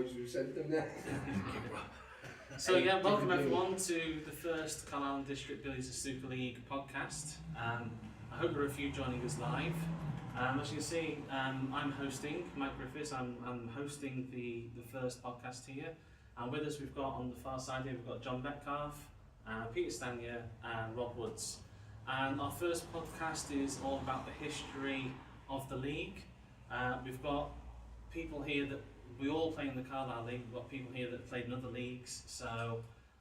much you sent them there. So yeah, welcome everyone to the first Carlisle District Billiards and Snooker League podcast. I hope there are a few joining us live. As you can see, I'm hosting, Mike Griffiths, I'm hosting the first podcast here. And with us we've got on the far side here, we've got John Metcalf, Peter Stanier and Rob Woods. And our first podcast is all about the history of the league. We've got people here that we all play in the Carlisle League. We've got people here that played in other leagues. So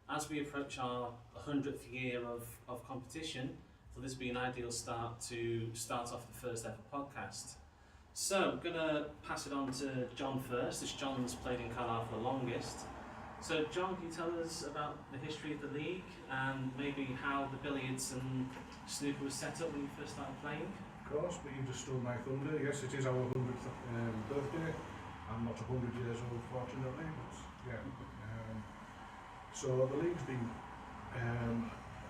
as we approach our 100th year of competition, so this would be an ideal start to start off the first ever podcast. So I'm going to pass it on to John first, as John's played in Carlisle for the longest. So John, can you tell us about the history of the league and maybe how the billiards and snooker was set up when you first started playing? Of course, but you just stole my thunder. Yes, it is our 100th birthday. I'm not 100 years old, fortunately, but yeah. So the league's been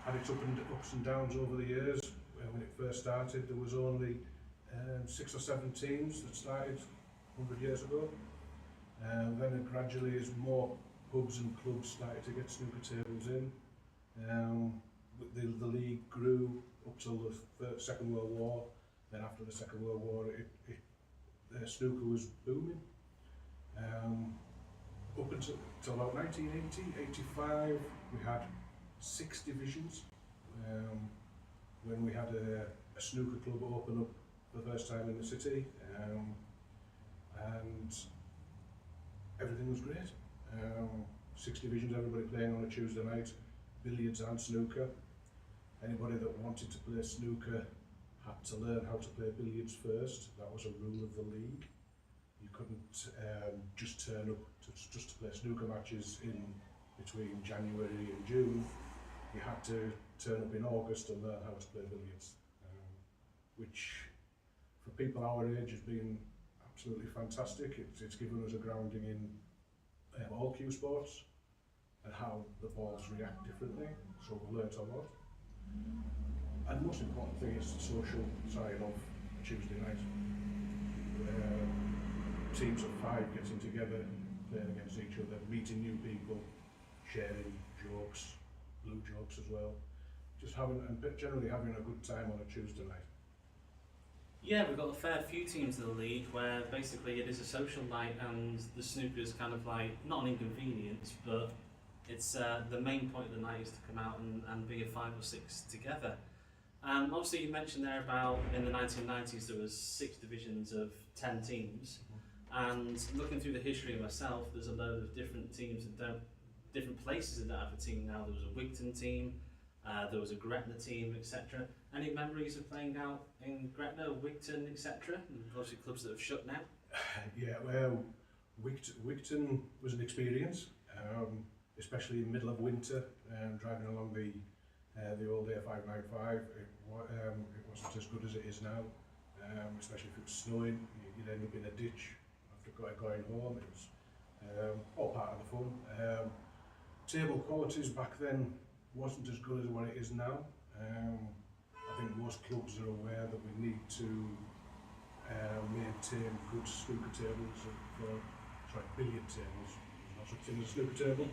had its ups and downs over the years. When it first started, there was only 6 or 7 teams that started 100 years ago. Then it gradually, as more pubs and clubs started to get snooker tables in, the league grew up till the Second World War. Then after the Second World War, snooker was booming. Up until about 1980, 85, we had 6 divisions. When we had a snooker club open up for the first time in the city, and everything was great. 6 divisions, everybody playing on a Tuesday night, billiards and snooker. Anybody that wanted to play snooker had to learn how to play billiards first. That was a rule of the league. You couldn't just turn up to play snooker matches in between January and June. You had to turn up in August and learn how to play billiards, which for people our age has been absolutely fantastic. It's given us a grounding in all Cuesports and how the balls react differently, so we've learnt a lot. And the most important thing is the social side of Tuesday night. Teams of 5 getting together, playing against each other, meeting new people, sharing jokes, blue jokes as well. Just generally having a good time on a Tuesday night. Yeah, we've got a fair few teams in the league where basically it is a social night and the snooker is kind of like, not an inconvenience, but it's the main point of the night is to come out and be a 5 or 6 together. Obviously you mentioned there about in the 1990s there was 6 divisions of 10 teams. And looking through the history myself, there's a load of different teams that different places that don't have a team now. There was a Wigton team, there was a Gretna team, etc. Any memories of playing out in Gretna, Wigton, etc.? Obviously clubs that have shut now. Yeah, well, Wigton was an experience, especially in the middle of winter, driving along the old A595. It wasn't as good as it is now, especially if it was snowing. You'd end up in a ditch after going home. It was all part of the fun. Table qualities back then wasn't as good as what it is now. I think most clubs are aware that we need to maintain good snooker tables, billiard tables, not such thing as a snooker table,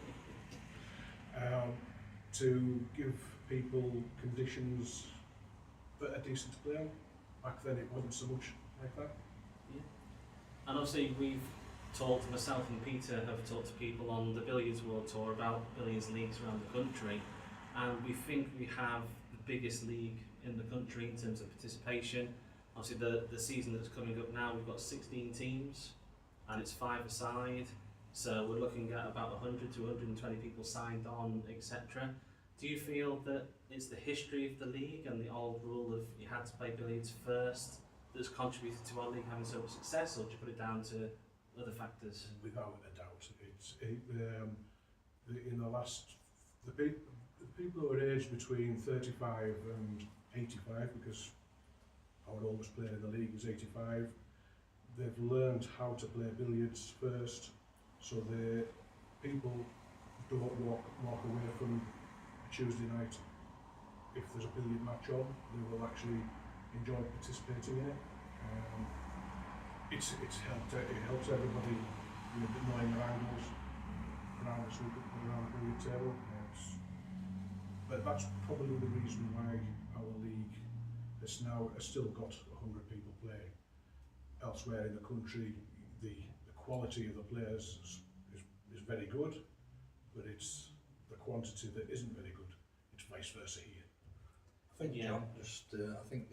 to give people conditions that are decent to play on. Back then it wasn't so much like that. Yeah. And obviously we've talked, myself and Peter have talked to people on the Billiards World Tour about billiards leagues around the country, and we think we have the biggest league in the country in terms of participation. Obviously the season that's coming up now, we've got 16 teams and it's 5 a side, so we're looking at about 100 to 120 people signed on, etc. Do you feel that it's the history of the league and the old rule of you had to play billiards first that's contributed to our league having so much success, or do you put it down to other factors? Without a doubt, in the last, the people who are aged between 35 and 85, because our oldest player in the league is 85, they've learned how to play billiards first, so the people don't walk away from a Tuesday night. If there's a billiard match on, they will actually enjoy participating in it. It helps everybody knowing your angles around the snooker, around the billiard table. But that's probably the reason why our league has still got 100 people playing. Elsewhere in the country, the quality of the players is very good, but it's the quantity that isn't very good. It's vice versa here. I think, John, I think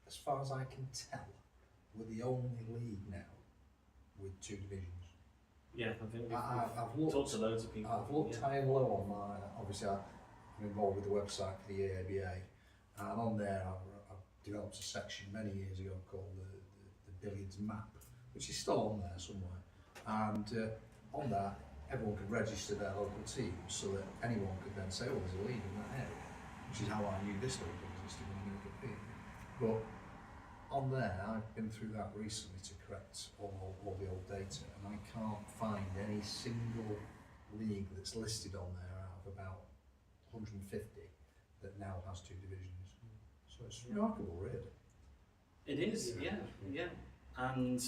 as far as I can tell, we're the only league now with 2 divisions. Yeah, I think I've we've looked, talked to loads of people. I've looked high and low on my, obviously I'm involved with the website for the AABA, and on there I've developed a section many years ago called the Billiards map, which is still on there somewhere, and on that everyone could register their local teams so that anyone could then say, oh, there's a league in that area, which is how I knew this league existed when I knew it being. But on there, I've been through that recently to correct all the old data, and I can't find any single league that's listed on there out of about 150 that now has 2 divisions. So it's remarkable, really. It is, yeah. And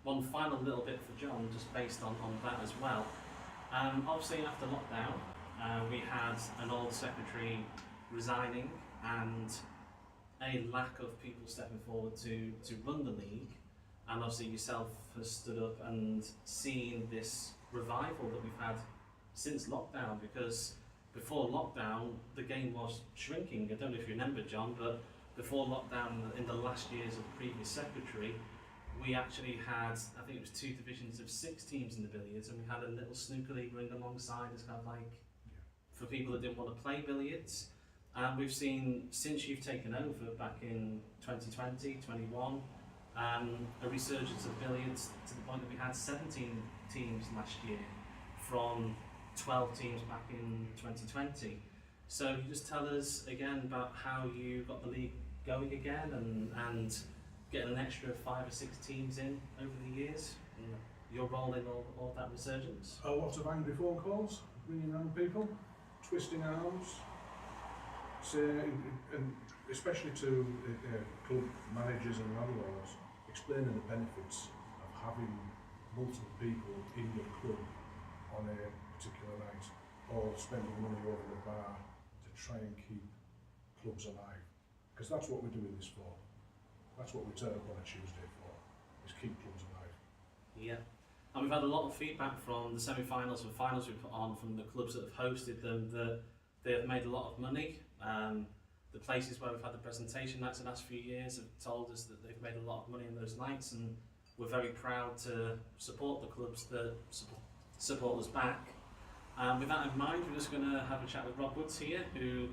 one final little bit for John, just based on that as well. Obviously, after lockdown, we had an old secretary resigning and a lack of people stepping forward to run the league, and obviously yourself has stood up and seen this revival that we've had since lockdown, because before lockdown the game was shrinking. I don't know if you remember, John, but before lockdown, in the last years of the previous secretary, we actually had, I think it was 2 divisions of 6 teams in the billiards, and we had a little snooker league running alongside as kind of like for people that didn't want to play billiards. And we've seen, since you've taken over back in 2020, 21, a resurgence of billiards to the point that we had 17 teams last year from 12 teams back in 2020. So you just tell us again about how you got the league going again and getting an extra 5 or 6 teams in over the years, and your role in all that resurgence. A lot of angry phone calls, ringing around people, twisting arms. And especially to club managers and landlords, explaining the benefits of having multiple people in your club on a particular night, or spending money over the bar to try and keep clubs alive. Because that's what we're doing this for. That's what we turn up on a Tuesday for, is keep clubs alive. Yeah. And we've had a lot of feedback from the semi-finals and finals we put on from the clubs that have hosted them, that they have made a lot of money. The places where we've had the presentation nights the last few years have told us that they've made a lot of money in those nights, and we're very proud to support the clubs that support us back. With that in mind, we're just going to have a chat with Rob Woods here, who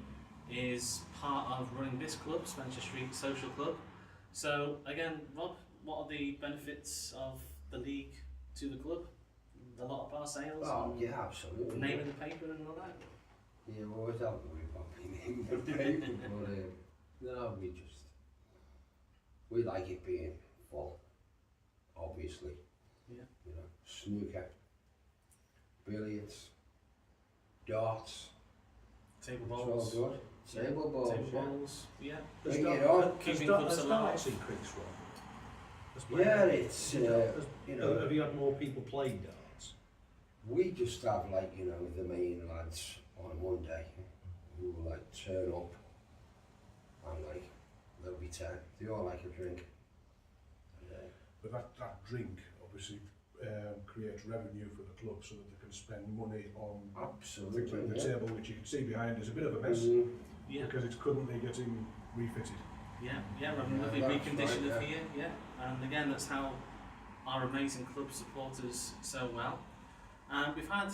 is part of running this club, Spencer Street Social Club. So again, Rob, what are the benefits of the league to the club? A lot of bar sales? Oh, yeah, absolutely. Name in the paper and all that? Yeah, we always have to worry about being in the paper, but no, we like it being full, obviously. Yeah. You know, snooker, billiards, darts, Table it's all bowls. good. Table bowls, Table yeah. bowls, yeah. Bring it on. Keeping clubs Has alive. darts increased, Rob? Yeah, it's, you know, Have you had more people playing darts? we just have like, you know, the main lads on a Monday who will like turn up and like, there'll be 10. They all like a drink. But that drink obviously creates revenue for the club so that they can spend money on Absolutely, things like the yeah. table, which you can see behind is a bit of a mess Yeah. because it's currently getting refitted. Yeah, we're having a lovely that's recondition right, of here, yeah. And again, that's how our amazing club support us so well. We've had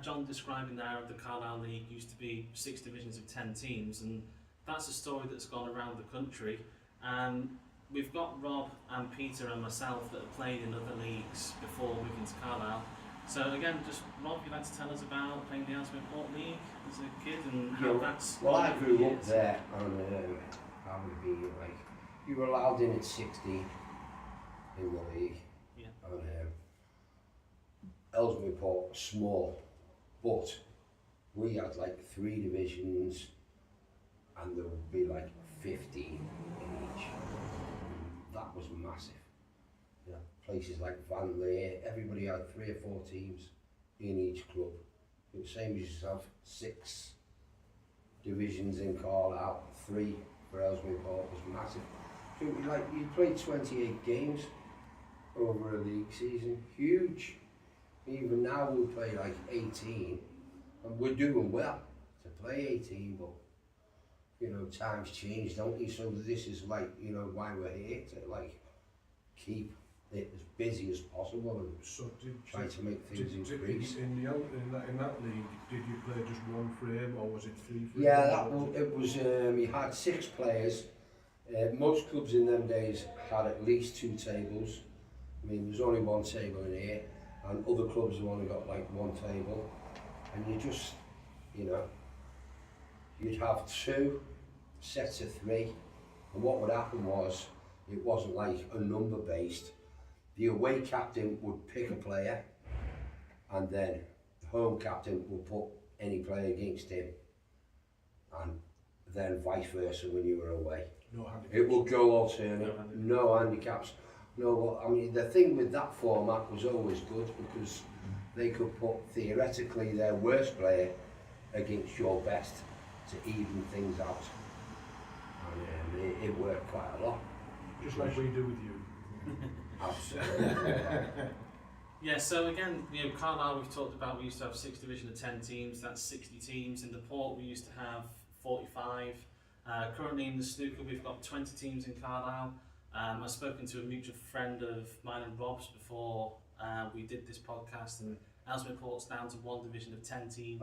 John describing there the Carlisle League used to be 6 divisions of 10 teams, and that's a story that's gone around the country. We've got Rob and Peter and myself that have played in other leagues before moving to Carlisle. So again, just Rob, you'd like to tell us about playing the Ellesmere Port League as a kid and how that's... Well, I grew up years. there, and I would be like, you were allowed in at 60 in the league. Yeah. And Ellesmere Port, small, but we had like 3 divisions, and there would be like 15 in each. That was massive. Yeah. places like Van Leer, everybody had 3 or 4 teams in each club. It was the same as yourself, 6 divisions in Carlisle, 3 for Ellesmere Port was massive. So like you played 28 games over a league season, huge. Even now we play like 18, and we're doing well to play 18, but you know, times change, don't they? So this is like, you know, why we're here, to like keep it as busy as possible and So try to make things increase. In that league, did you play just 1 frame or was it 3 frames? Yeah, it was, you had 6 players. Most clubs in them days had at least 2 tables. I mean, there's only 1 table in here, and other clubs have only got like 1 table. And you just, you know, you'd have 2 sets of 3, and what would happen was, it wasn't like a number based. The away captain would pick a player, and then the home captain would put any player against him, and then vice versa when you were away. No handicaps. It will go alternate, no handicaps. No, well, I mean, the thing with that format was always good because they could put theoretically their worst player against your best to even things out. And it worked quite a lot. Just like we do with you. Absolutely. Yeah, so again, you know, Carlisle we've talked about, we used to have 6 division of 10 teams, that's 60 teams. In the Port we used to have 45. Currently in the Snooker we've got 20 teams in Carlisle. I've spoken to a mutual friend of mine and Rob's before we did this podcast, and Ellesmere Port's down to 1 division of 10 teams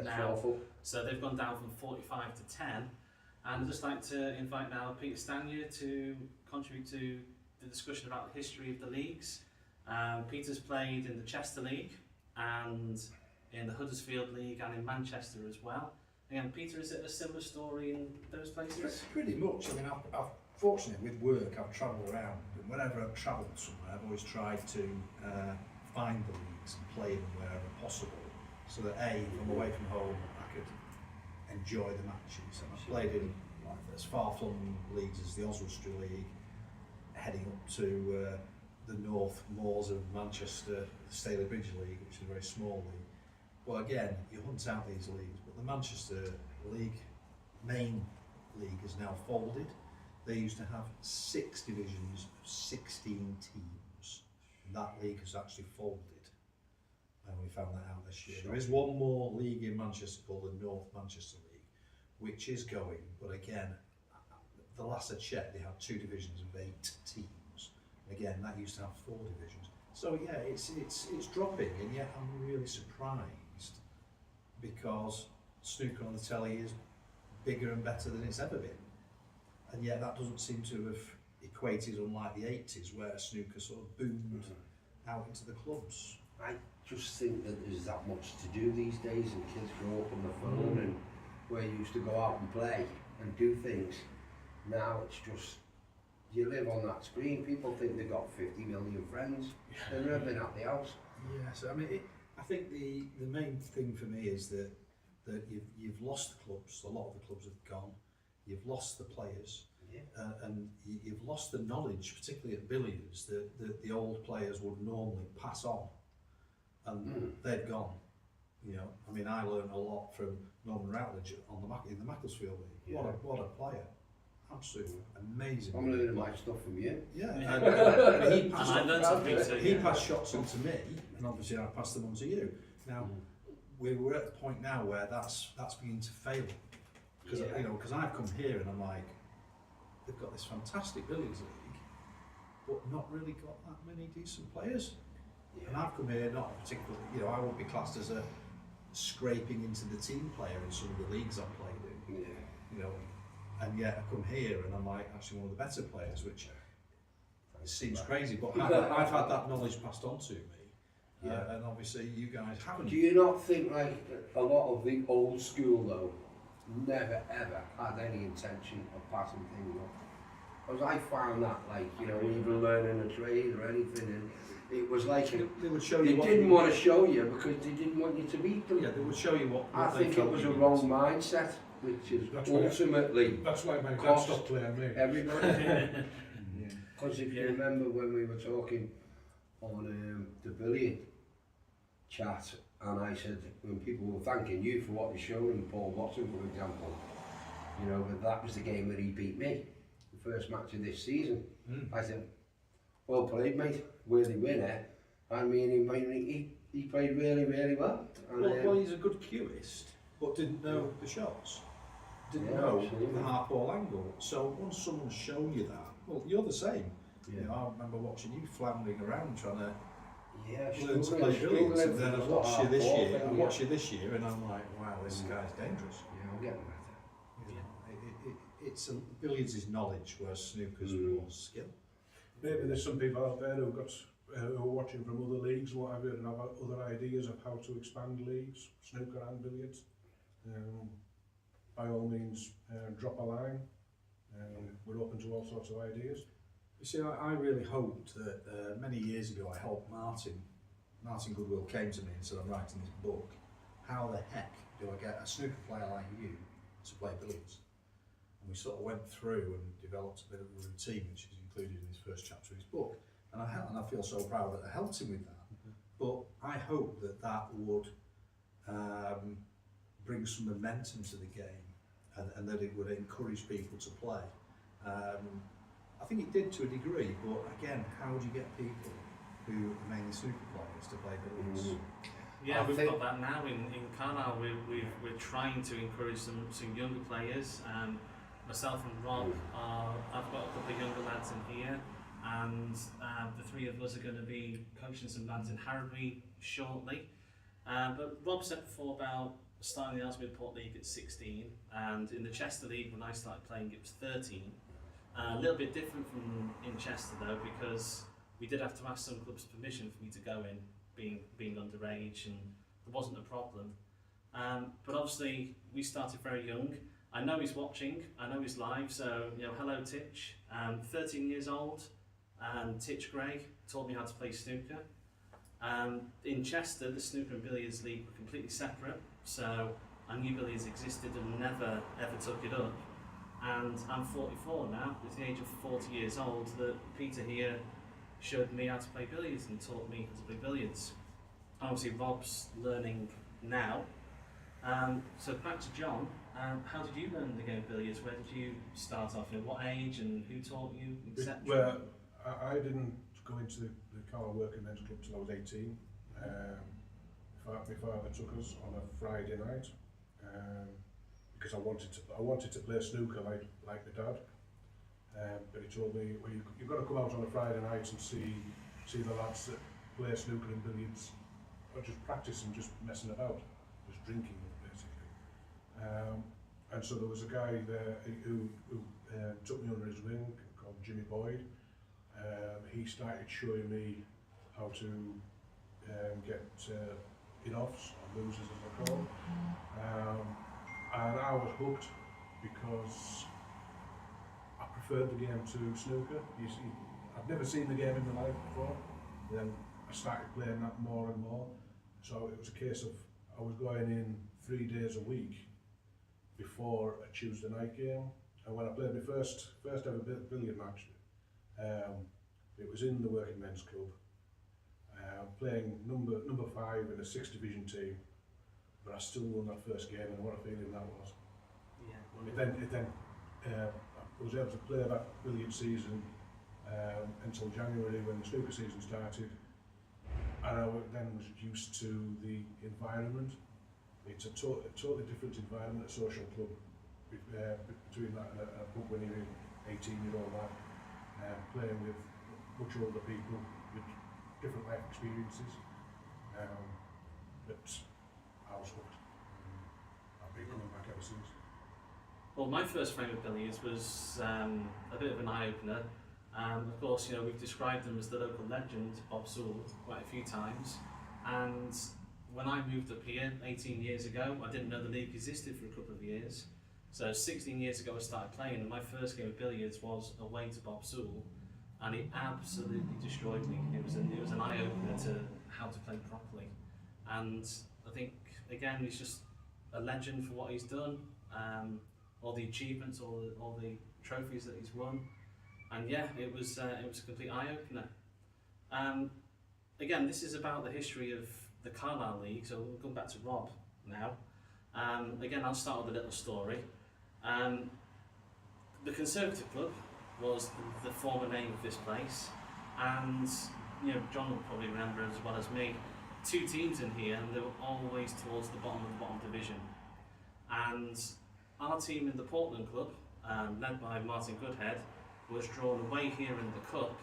now. Awful. So they've gone down from 45 to 10. And I'd just like to invite now Peter Stanier to contribute to the discussion about the history of the leagues. Peter's played in the Chester League and in the Huddersfield League and in Manchester as well. Again, Peter, is it a similar story in those places? Pretty much. I mean, I've fortunately with work I've travelled around, and whenever I've travelled somewhere I've always tried to find the leagues and play them wherever possible, so that A, if I'm away from home I could enjoy the matches. And I've played in like as far-flung leagues as the Oswestry League, heading up to the North Moors of Manchester, the Staley Bridge League, which is a very small league. But again, you hunt out these leagues, but the Manchester League, main league, is now folded. They used to have 6 divisions of 16 teams. And that league has actually folded. And we found that out this year. There is one more league in Manchester called the North Manchester League, which is going, but again, the last I checked, they had 2 divisions of 8 teams. Again, that used to have 4 divisions. So yeah, it's dropping, and yet I'm really surprised because snooker on the telly is bigger and better than it's ever been. And yet that doesn't seem to have equated, unlike the 80s where snooker sort of boomed out into the clubs. I just think that there's that much to do these days, and kids grow up on the phone, and where you used to go out and play and do things, now it's just, you live on that screen. People think they've got 50 million friends. They've never been at the house. Yeah, so I mean, I think the main thing for me is that you've lost the clubs. A lot of the clubs have gone. You've lost the players, and you've lost the knowledge, particularly at billiards, that the old players would normally pass on, and they've gone. You know, I mean, I learned a lot from Norman Routledge in the Macclesfield League. Yeah. What a player! Absolutely amazing. I'm learning my stuff from you. Yeah, and he I passed shots on to me, and obviously I passed them on to you. Now we're at the point now where that's beginning to fail, because you know, because I've come here and I'm like, they've got this fantastic billiards league, but not really got that many decent players. Yeah. And I've come here not particularly, you know, I won't be classed as a scraping into the team player in some of the leagues I've played in. Yeah. You know. And yet I come here and I'm like actually one of the better players, which seems crazy, but I've had that knowledge passed on to me, and obviously you guys haven't. Do you not think like a lot of the old school though never ever had any intention of passing things on? Because I found that, like, you know, even learning a trade or anything, and it was like they would show you. They didn't want to show you because they didn't want you to beat them. Yeah, they would show you what I think it was a wrong mindset, which is ultimately. That's why my dad stopped playing me. Everybody. Because if you remember when we were talking on the billiard chat, and I said, when people were thanking you for what you showed him, Paul Watson, for example, you know, that was the game where he beat me, the first match of this season. I said, well played, mate, worthy winner. I mean, he played really, really well. And, well, he's a good cueist, but didn't know the shots. Didn't know absolutely. the half ball angle. So once someone's shown you that, well, you're the same. Yeah. You know, I remember watching you floundering around trying to Yeah, learn to play billiards, and then I watched you this year, and I'm like, wow, this guy's dangerous. Yeah, I'm getting better. You know, it's billiards is knowledge, whereas snooker's more skill. Maybe there's some people out there who are watching from other leagues, what have you, and have other ideas of how to expand leagues, snooker and billiards. By all means, drop a line. We're open to all sorts of ideas. You see, I really hoped that many years ago I helped Martin Goodwill came to me and said, I'm writing this book. How the heck do I get a snooker player like you to play billiards? And we sort of went through and developed a bit of a routine, which is included in his first chapter of his book. And I feel so proud that I helped him with that. But I hope that would bring some momentum to the game, and that it would encourage people to play. I think it did to a degree, but again, how do you get people who are mainly snooker players to play billiards? Yeah, we've got that now in Carlisle. We're trying to encourage some younger players. Myself and Rob, I've got a couple of younger lads in here, and the three of us are going to be coaching some lads in Harrowby shortly. But Rob said before about starting the Ellesmere Port League at 16, and in the Chester League when I started playing it was 13. A little bit different from in Chester though, because we did have to ask some clubs permission for me to go in, being underage, and there wasn't a problem. But obviously we started very young. I know he's watching, I know he's live, so you know, hello Titch. 13 years old, and Titch Gray taught me how to play snooker. In Chester, the snooker and billiards league were completely separate, so I knew billiards existed and never ever took it up. And I'm 44 now, at the age of 40 years old, that Peter here showed me how to play billiards and taught me how to play billiards. Obviously Rob's learning now. So back to John, how did you learn the game of billiards? Where did you start off? At what age and who taught you, etc.? Well, I didn't go into the Carlisle Working Men's Club till I was 18. My father took us on a Friday night. Because I wanted to play snooker like my dad, but he told me, well, you've got to come out on a Friday night and see the lads that play snooker and billiards, or just practice and just messing about, just drinking basically. And so there was a guy there who took me under his wing called Jimmy Boyd. He started showing me how to get in-offs, or losers as they're called. And I was hooked because I preferred the game to snooker. You see, I'd never seen the game in my life before. Then I started playing that more and more. So it was a case of I was going in 3 days a week before a Tuesday night game. And when I played my first ever billiard match, it was in the Working Men's Club, playing number 5 in a 6th division team. But I still won that first game, and what a feeling that was. Yeah. I was able to play that billiard season until January when the snooker season started, and I then was used to the environment. It's a totally different environment, a social club, between that and a pub when you're 18-year-old lad, playing with much older people with different life experiences. But I was hooked. I've been coming back ever since. Well, my first frame of billiards was a bit of an eye-opener. Of course, you know, we've described them as the local legend, Bob Sewell, quite a few times. And when I moved up here 18 years ago, I didn't know the league existed for a couple of years. So 16 years ago I started playing, and my first game of billiards was away to Bob Sewell, and it absolutely destroyed me. It was an eye-opener to how to play properly. And I think, again, he's just a legend for what he's done, all the achievements, all the trophies that he's won, and yeah, it was a complete eye-opener. again, this is about the history of the Carlisle League, so we'll come back to Rob now. Again, I'll start with a little story. The Conservative Club was the former name of this place, and you know, John will probably remember as well as me, 2 teams in here, and they were always towards the bottom of the bottom division. And our team in the Portland Club, led by Martin Goodhead, was drawn away here in the Cup,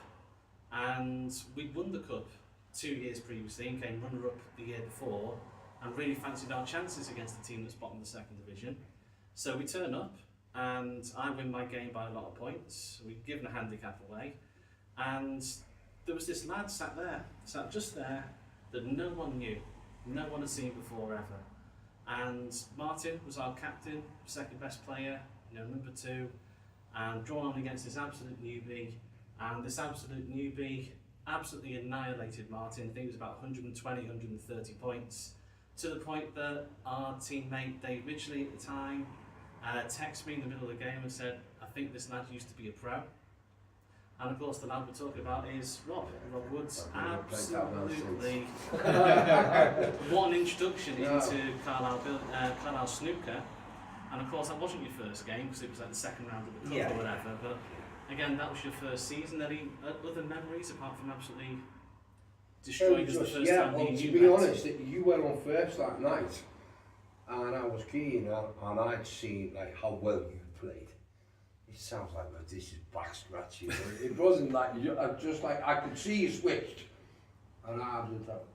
and we'd won the Cup 2 years previously and came runner-up the year before, and really fancied our chances against the team that's bottom of the 2nd division. So we turn up, and I win my game by a lot of points. We'd given a handicap away, and there was this lad sat just there, that no one knew, no one had seen before ever. And Martin was our captain, 2nd best player, you know, number 2, and drawn on against this absolute newbie. And this absolute newbie absolutely annihilated Martin. I think it was about 120, 130 points, to the point that our teammate Dave Midgley at the time texted me in the middle of the game and said, I think this lad used to be a pro. And of course the lad we're talking about is Rob Woods. Absolutely. What an introduction into Carlisle Snooker. And of course that wasn't your first game, because it was like the 2nd round of the Cup or whatever. But again, that was your first season. Any other memories apart from absolutely destroying us the first time? Well, to be honest, you went on first that night, and I was keen, and I'd seen like how well you played. It sounds like this is back scratching. It wasn't like just like I could see you switched, and I was like,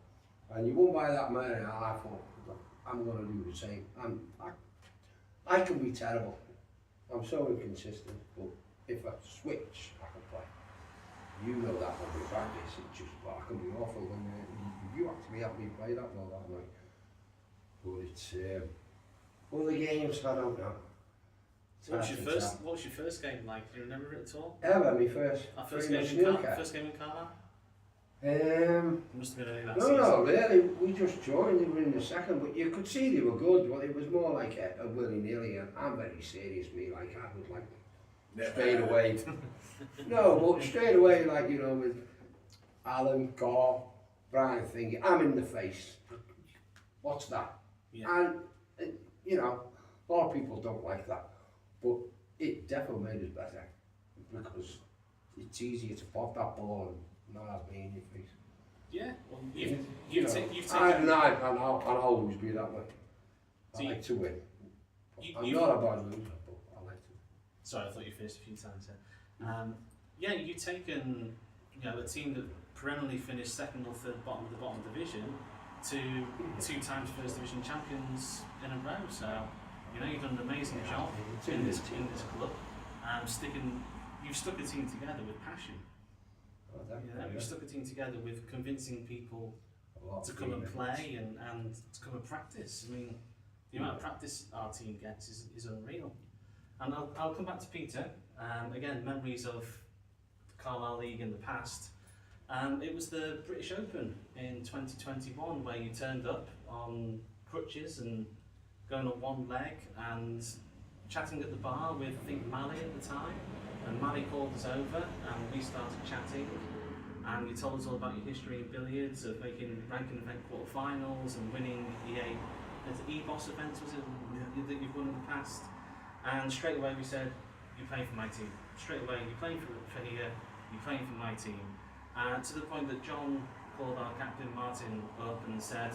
and you won by that many. And I thought, I'm going to do the same. I can be terrible. I'm so inconsistent, but if I switch, I can play. You know that when we practice, it's just, I can be awful when you actually help me play that well that night. But it's, other games, I don't know. What was your first game like? Do you remember it at all? Ever, my first. Our first game in Carlisle? It must have been early that season. No, really. We just joined. They were in the 2nd, but you could see they were good. But it was more like a willy-nilly, and I'm very serious. Me, like I would like straight away. No, but straight away, like you know, with Alan, Gar, Brian, thinking I'm in the face. What's that? Yeah. And you know, a lot of people don't like that. But it definitely made us better, because it's easier to pop that ball and not have me in your face. Yeah, well, you've taken... And I'll always be that way. I like to win. I'm not a bad loser, but I like to. Sorry, I thought you finished a few times there. Yeah, you've taken a team that perennially finished 2nd or 3rd bottom of the bottom division to 2 times 1st division champions in a row. So you know you've done an amazing job in this club. You've stuck a team together with passion. You've stuck a team together with convincing people to come and play and to come and practice. I mean, the amount of practice our team gets is unreal. And I'll come back to Peter. Again, memories of the Carlisle League in the past. It was the British Open in 2021 where you turned up on crutches and going on one leg and chatting at the bar with, I think, Mally at the time. And Mally called us over and we started chatting, and you told us all about your history in billiards, of making ranking event quarterfinals and winning EBOS events, was it, that you've won in the past. And straight away we said, you're playing for my team. Straight away, you're playing for here, you're playing for my team. To the point that John called our captain Martin up and said,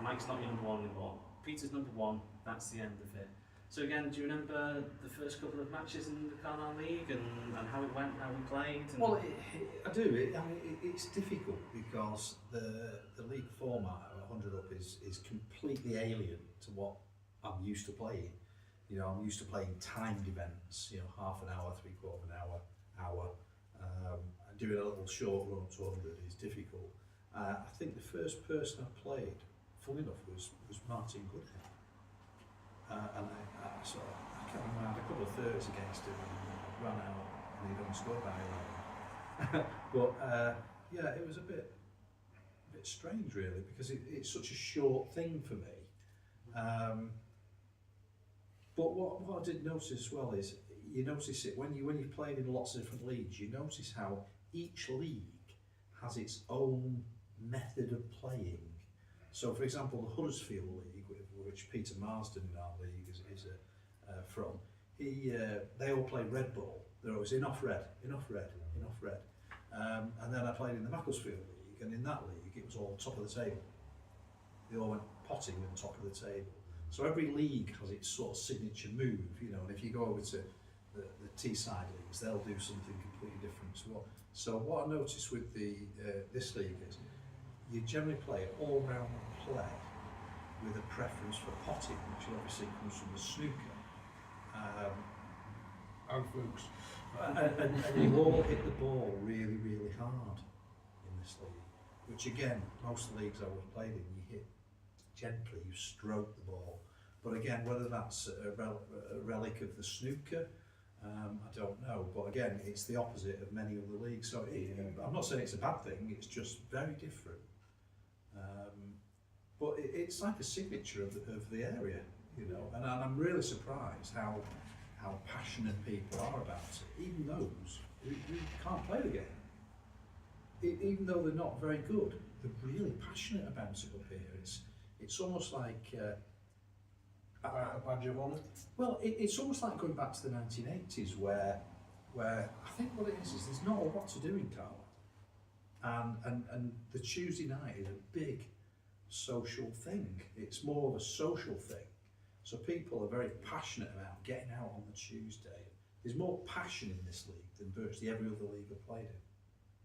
Mike's not your number 1 anymore. Peter's number 1, that's the end of it. So again, do you remember the first couple of matches in the Carlisle League and how it went, how we played? Well, I do. It's difficult because the league format of 100 up is completely alien to what I'm used to playing. You know, I'm used to playing timed events, you know, half an hour, 3/4 of an hour. Doing a little short run to 100 is difficult. I think the first person I played, full enough, was Martin Goodhead. And I can't remember, I had a couple of 30s against him and ran out and he'd only scored by 11. But yeah, it was a bit strange really, because it's such a short thing for me. But what I did notice as well is, you notice it when you've played in lots of different leagues, you notice how each league has its own method of playing. So, for example, the Huddersfield League, which Peter Marsden in our league is from, they all play red ball. They're always in off red, in off red, in off red. And then I played in the Macclesfield League, and in that league it was all top of the table. They all went potting at the top of the table. So every league has its sort of signature move, you know. And if you go over to the Teesside leagues, they'll do something completely different to what. So what I noticed with this league is you generally play all-round play with a preference for potting, which obviously comes from the snooker. And Fuchs. And you all hit the ball really, really hard in this league, which again, most leagues I would have played in, you hit gently, you stroke the ball. But again, whether that's a relic of the snooker, I don't know. But again, it's the opposite of many other leagues. So I'm not saying it's a bad thing, it's just very different. But it's like a signature of the area, you know, and I'm really surprised how passionate people are about it, even those who can't play the game. Even though they're not very good, they're really passionate about it up here. It's almost like A badge of honour? well, it's almost like going back to the 1980s where I think what it is there's not a lot to do in Carlisle, and the Tuesday night is a big social thing. It's more of a social thing. So people are very passionate about getting out on the Tuesday. There's more passion in this league than virtually every other league I've played in.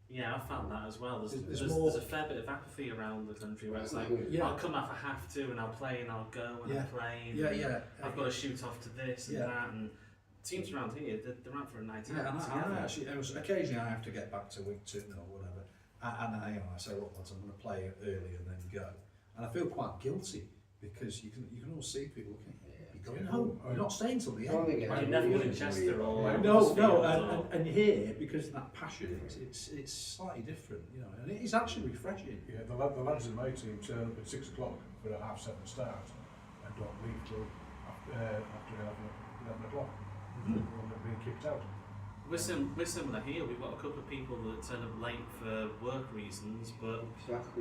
Yeah, I found that as well. There's a fair bit of apathy around the country where it's like, I'll come if I have to, and I'll play and I'll go and I'll play. And I've got to shoot off to this and that. And teams around here, they're out for a night out. And I actually, occasionally I have to get back to Wigton or whatever, and I say, look lads, I'm going to play early and then go. And I feel quite guilty because you can all see people looking. You're going home. You're not staying till the end. You're never going to Chester or no, and here because of that passion, it's slightly different, you know, and it is actually refreshing. Yeah, the lads in my team turn up at 6 o'clock for a 7:30 start and don't leave till after 11 o'clock. When they're being kicked out. We're similar here. We've got a couple of people that turn up late for work reasons, but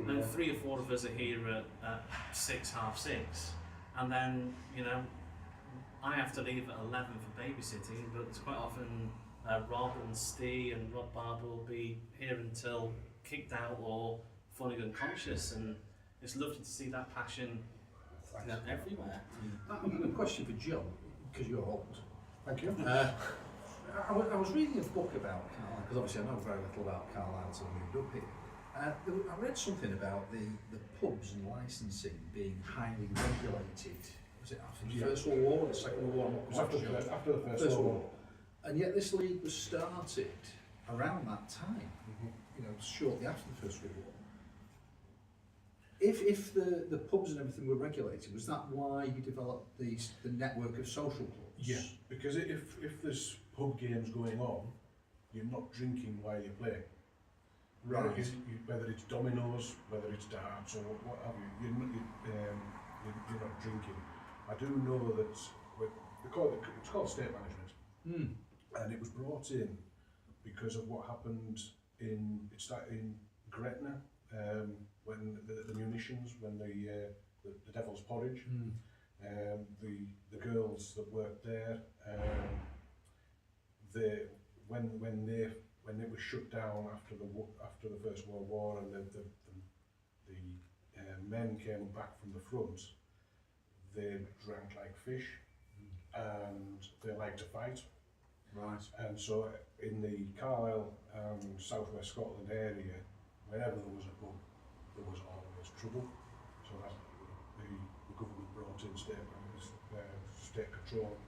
then 3 or 4 of us are here at 6, half 6, and then, you know, I have to leave at 11 for babysitting, but it's quite often Rob and Steve and Rob Barber will be here until kicked out or falling unconscious, and it's lovely to see that passion everywhere. I've got a question for John, because you're old. Thank you. I was reading a book about Carlisle, because obviously I know very little about Carlisle until I moved up here. I read something about the pubs and licensing being highly regulated. Was it after the First World War or the Second World War? It was after the First World War. And yet this league was started around that time, you know, shortly after the First World War. If the pubs and everything were regulated, was that why you developed the network of social clubs? Yeah, because if there's pub games going on, you're not drinking while you're playing. Right. Whether it's dominoes, whether it's darts or what have you, you're not drinking. I do know that it's called state management, and it was brought in because of what happened in Gretna when the munitions, when the Devil's Porridge, the girls that worked there, when it was shut down after the First World War, and the men came back from the front, they drank like fish, and they liked to fight. Right. And so in the Carlisle and southwest Scotland area, wherever there was a pub, there was always trouble. So that the government brought in state control.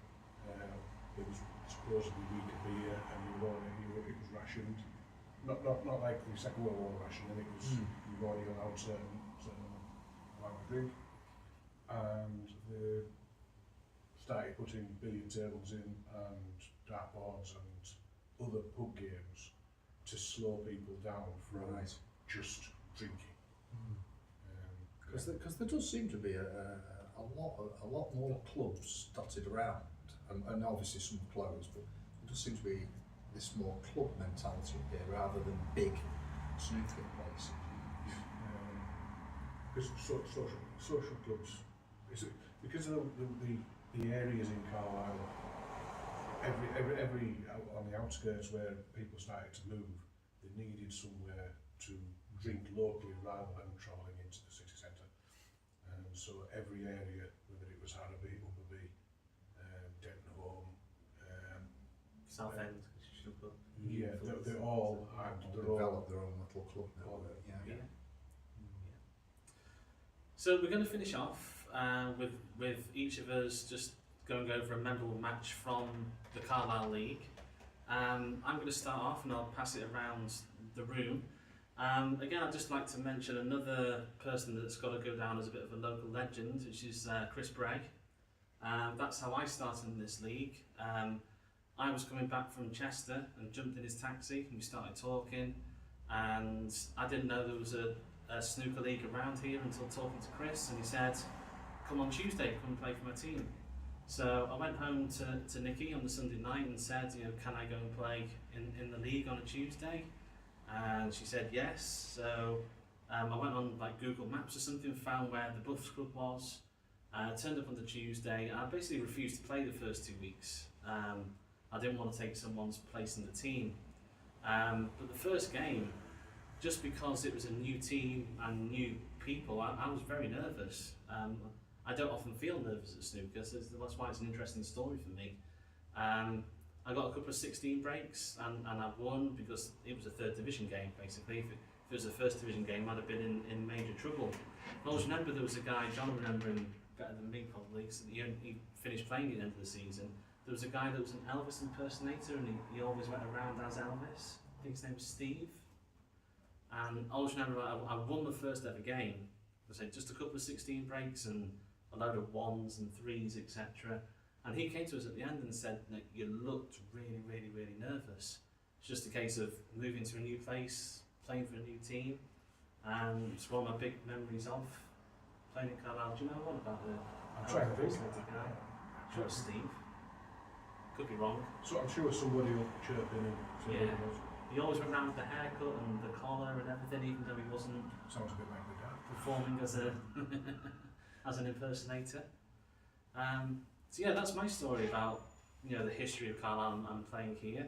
It was supposedly week of beer, and it was rationed. Not like the Second World War rationing. It was you were only allowed certain amount of drink, and they started putting billiard tables in and dartboards and other pub games to slow people down from just drinking. Because there does seem to be a lot more clubs dotted around, and obviously some closed, but there does seem to be this more club mentality here rather than big snooker places. because social clubs, because of the areas in Carlisle, every out on the outskirts where people started to move, they needed somewhere to drink locally rather than travelling into the city centre. So every area, whether it was Harrowby, Upperby, Denton Home, Southend. yeah, they're all developed their own little club now. Yeah. So we're going to finish off with each of us just going over a memorable match from the Carlisle League. I'm going to start off and I'll pass it around the room. Again, I'd just like to mention another person that's got to go down as a bit of a local legend, which is Chris Bray. That's how I started in this league. I was coming back from Chester and jumped in his taxi and we started talking, and I didn't know there was a snooker league around here until talking to Chris, and he said, come on Tuesday, come and play for my team. So I went home to Nikki on the Sunday night and said, can I go and play in the league on a Tuesday? And she said yes. So I went on like Google Maps or something, found where the Buffs Club was, turned up on the Tuesday, and I basically refused to play the first 2 weeks. I didn't want to take someone's place in the team. But the first game, just because it was a new team and new people, I was very nervous. I don't often feel nervous at snooker, so that's why it's an interesting story for me. I got a couple of 16 breaks and I won because it was a third division game basically. If it was a first division game, I'd have been in major trouble. I always remember there was a guy, John will remember him better than me probably, so he finished playing at the end of the season. There was a guy that was an Elvis impersonator and he always went around as Elvis. I think his name was Steve. And I always remember I won the first ever game. I said just a couple of 16 breaks and a load of 1s and 3s, etc. And he came to us at the end and said, Nick, you looked really, really, really nervous. It's just a case of moving to a new place, playing for a new team. And it's one of my big memories of playing in Carlisle. Do you know what about the I'm trying to think. guy? Sure, it was Steve. Could be wrong. So I'm sure somebody will chirp in and say Yeah. what it was. He always went around with the haircut and the collar and everything, even though he wasn't Sounds a bit like the dad. performing as a as an impersonator. So yeah, that's my story about the history of Carlisle and playing here.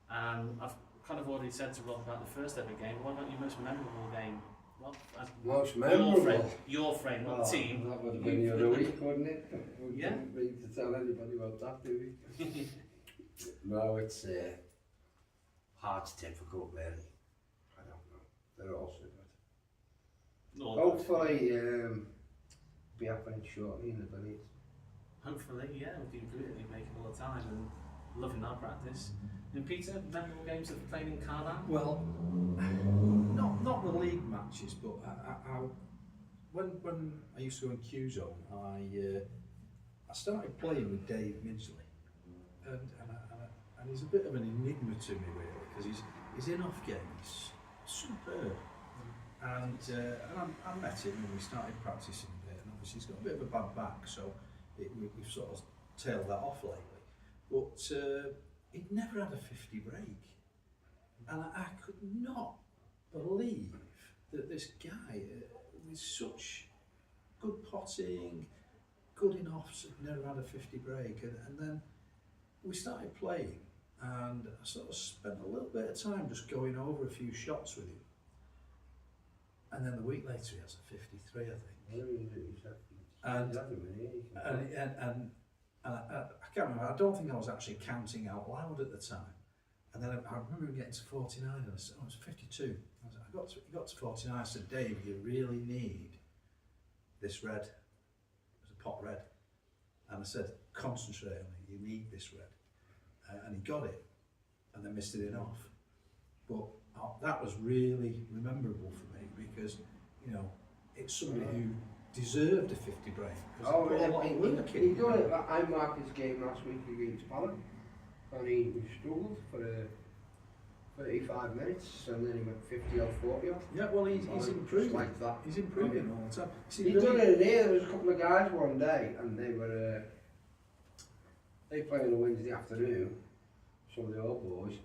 I've kind of already said to Rob about the first ever game. What about your most memorable game, Rob? Most memorable? Your frame, not the team. That would have been the other week, wouldn't it? We Yeah. didn't need to tell anybody about that, do we? No, it's hard's difficult, really. I don't know. They're all so good. Hopefully, be happening shortly in the Billiards. Hopefully, yeah, we do brilliantly, make it all the time and loving our practice. And Peter, memorable games that you've played in Carlisle? Well, not the league matches, but when I used to go in Q Zone, I started playing with Dave Midgley, and he's a bit of an enigma to me really, because his in-off game is superb, and I met him and we started practicing a bit, and obviously he's got a bit of a bad back, so we've sort of tailed that off lately, but he'd never had a 50 break, and I could not believe that this guy with such good potting, good in-offs, had never had a 50 break, and then we started playing, and I sort of spent a little bit of time just going over a few shots with him, and then the week later he has a 53, I think. And I can't remember, I don't think I was actually counting out loud at the time. And then I remember him getting to 49 and I said, oh, it's 52. I got to 49, I said, Dave, you really need this red. It was a pot red. And I said, concentrate on it, you need this red. And he got it, and then missed it in off. But that was really memorable for me because, it's somebody who deserved a 50 break. Oh, he done it. I marked his game last week against Palace, and he struggled for 35 minutes, and then he went 50 or 40 off. Yeah, well, he's improving. Like that. He's improving all the time. He done it in here. There was a couple of guys one day, and they were they play on a Wednesday afternoon. Some of the old boys,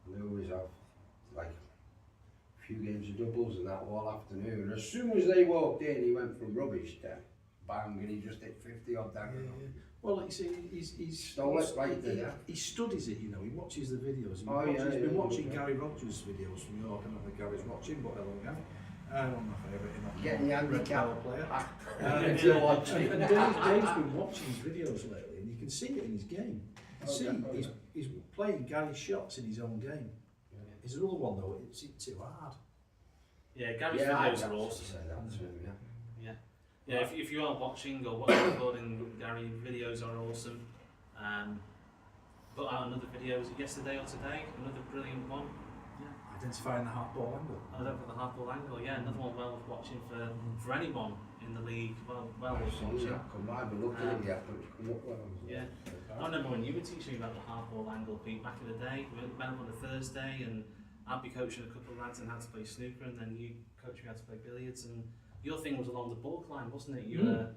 and they always have like a few games of doubles and that all afternoon. And as soon as they walked in, he went from rubbish to bang, and he just hit 50 odd down. Well, like you see, he's Stole it right there. He studies it, you know. He watches the videos. He's He's been watching Gary Rogers' videos from York. I don't think Gary's watching, but hello, Gary. One of my favourite. Getting the handicap player. until watching. And Dave's been watching his videos lately, and you can see it in his game. You see, he's playing Gary's shots in his own game. There's another one though. It's too hard. Yeah, Gary's videos are awesome. Yeah, if you are watching or watching recording, Gary videos are awesome. Put out another video, was it yesterday or today? Another brilliant one. Yeah. Identifying the half ball angle. I don't the half ball angle. Yeah, another one well worth watching for anyone in the league. Well worth watching. I haven't looked at it yet, but it's come up well. Yeah. I remember when you were teaching me about the half ball angle, Pete, back in the day. We went up on a Thursday, and I'd be coaching a couple of lads on how to play snooker, and then you coach me how to play billiards. And your thing was along the ball climb, wasn't it? You were.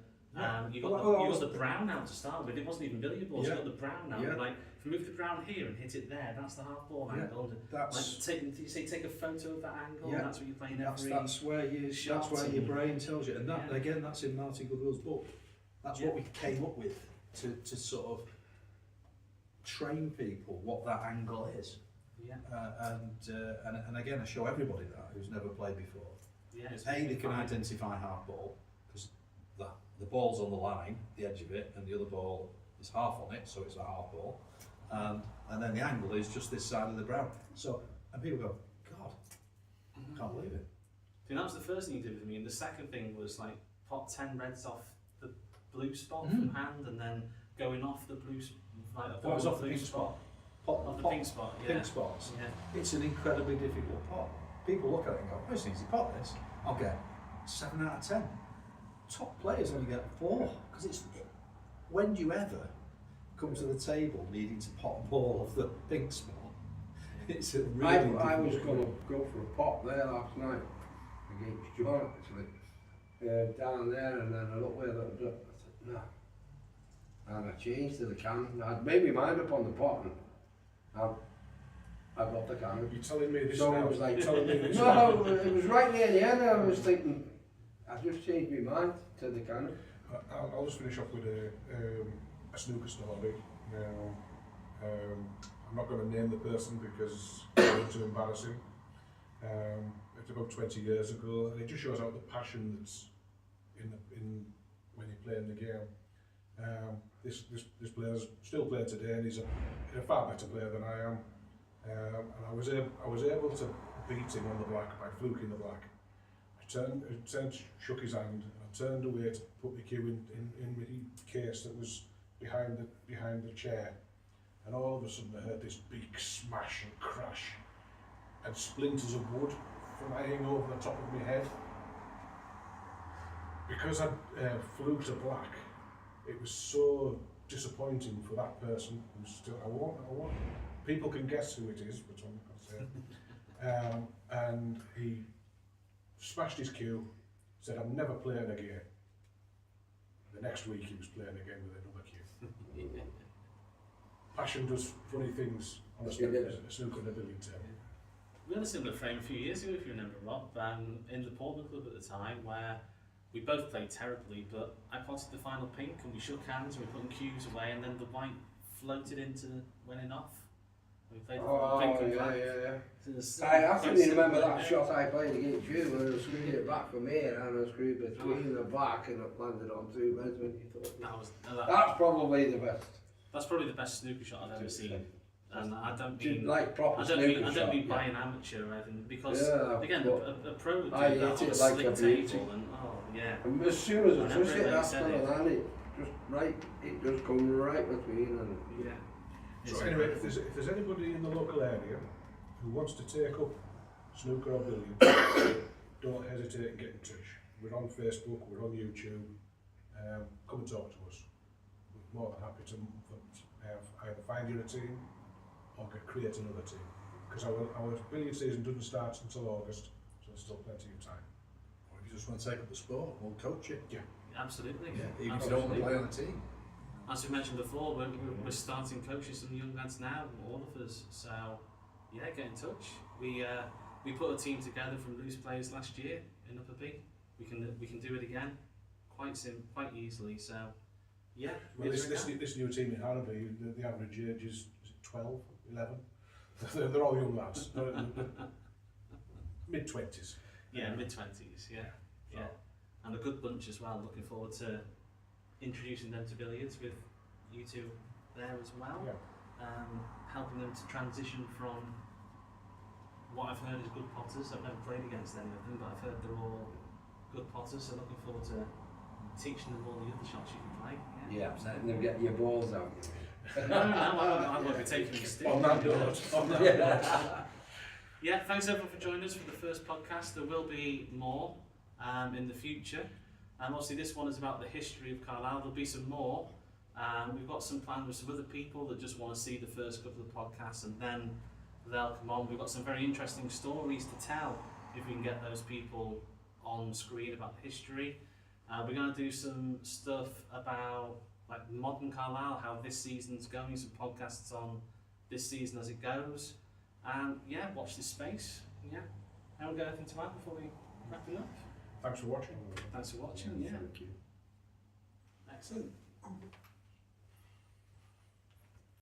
You got the brown out to start with. It wasn't even billiard balls. You got the brown out. Yeah. Like, if you move the brown here and hit it there, that's the half ball angle. That's like, take a photo of that angle. Yeah. And that's what you're playing every. That's where your brain tells you, and that again, that's in Martin Goodwill's book. That's what we came up with to sort of train people what that angle is. Yeah. And again, I show everybody that who's never played before. Yeah. They can identify half ball because the ball's on the line, the edge of it, and the other ball is half on it, so it's a half ball. And then the angle is just this side of the brown. So, and people go, God, I can't believe it. See, that was the first thing you did with me, and the second thing was like pot 10 reds off the blue spot from hand, and then going off the blue Off the pink spot. Off the pink spot, yeah. Pink spots. Yeah. It's an incredibly difficult pot. People look at it and go, oh, it's an easy pot, this. I'll get 7 out of 10. Top players only get 4, because when do you ever come to the table needing to pot and ball off the pink spot? It's a really I was going to go for a pot there last night against John actually, down there, and then I looked where that was up. I said, no. And I changed to the can. I'd made my mind up on the pot, and I got the can. You're telling me this So now? it was like, telling me this no, now? it was right near the end. I was thinking, I just changed my mind to the can. I'll just finish off with a snooker story. Now, I'm not going to name the person because it's too embarrassing. It's about 20 years ago, and it just shows out the passion that's in when you're playing the game. This player's still playing today, and he's a far better player than I am. And I was able to beat him on the black by fluking the black. I shook his hand. I turned away to put the cue in my case that was behind the chair, and all of a sudden I heard this big smash and crash, and splinters of wood flying over the top of my head. Because I fluked a black, it was so disappointing for that person who's still. I won't. People can guess who it is, but I'm not going to say. And he smashed his cue, said, "I'm never playing again." The next week he was playing again with another cue. Passion does funny things on a snooker and a billiard table. We had a similar frame a few years ago, if you remember, Rob, in the Portman Club at the time, where we both played terribly, but I potted the final pink and we shook hands and we put cues away, and then the white floated went in off. We played the pink and black. I actually remember that shot I played against you when I screwed it back from here and I screwed between the back and it landed on 2 reds when you thought. That's probably the best. That's probably the best snooker shot I've ever seen. And I don't mean like proper I don't mean by an amateur or anything, because again a pro would do I that on a like slick table and And as soon as I touched it, that's the land, it just come right between and So anyway, if there's anybody in the local area who wants to take up snooker or billiards, don't hesitate and get in touch. We're on Facebook, we're on YouTube. Come and talk to us. We're more than happy to either find you a team or create another team. Because our billiard season doesn't start until August, so there's still plenty of time. Or if you just want to take up the sport, we'll coach it. Yeah, absolutely. Yeah, even if you don't want to play on a team. As we mentioned before, we're starting coaching some young lads now, all of us. So yeah, get in touch. We We put a team together from loose players last year in Upper B. We can do it again quite easily. So yeah. Well, this new team in Harrowby, the average age is it 12, 11? They're all young lads. Mid-20s. Yeah, mid-20s, yeah. And a good bunch as well. Looking forward to introducing them to billiards with you two there as well. Yeah. Helping them to transition from what I've heard is good potters. I've never played against any of them, but I've heard they're all good potters, so looking forward to teaching them all the other shots you can play. Yeah, letting them get your balls out. No, I won't be taking your stick. On that note. Yeah, thanks everyone for joining us for the first podcast. There will be more in the future. Obviously this one is about the history of Carlisle. There'll be some more. We've got some plans with some other people that just want to see the first couple of podcasts and then they'll come on. We've got some very interesting stories to tell if we can get those people on screen about history. We're going to do some stuff about like modern Carlisle, how this season's going, some podcasts on this season as it goes. And yeah, watch this space. Yeah. Anyone got anything to add before we wrap it up? Thanks for watching. Thanks for watching, yeah. Thank you. Excellent.